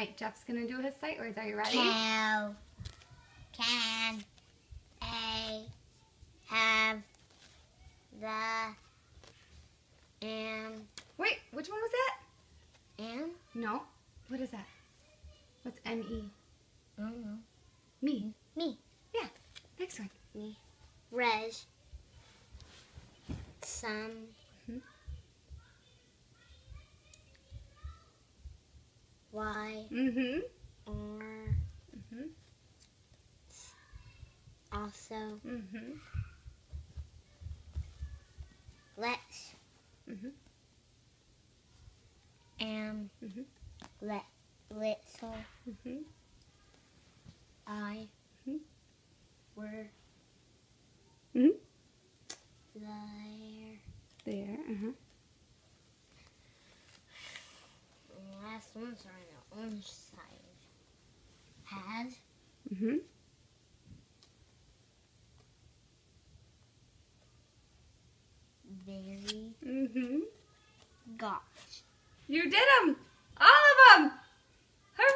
right, Jeff's going to do his sight words. Are you ready? Cow, can, a, have, the, am. Wait, which one was that? Am? No. What is that? What's M-E? I don't know. Me. Me. Yeah. Next one. Me. Reg. Some. Mhm. Y. Mm-hmm. Or. Mm-hmm. Also. Mm-hmm. Let's. Mm-hmm. Am. Mm-hmm. Little. Mm-hmm. I. Mhm. Were. Mm-hmm. There. There. Uh-huh. The last ones are on the orange side. Had. Mm-hmm. Very. Mm-hmm. Got. You did them! All of them! I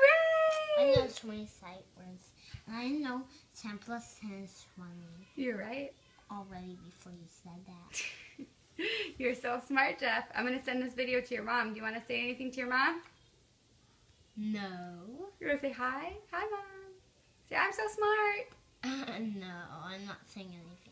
Hooray! know 20 sight words. And I know 10 plus 10 is 20 You're right. already before you said that. You're so smart, Jeff. I'm going to send this video to your mom. Do you want to say anything to your mom? No. You want to say hi? Hi, Mom. Say, I'm so smart. No, I'm not saying anything.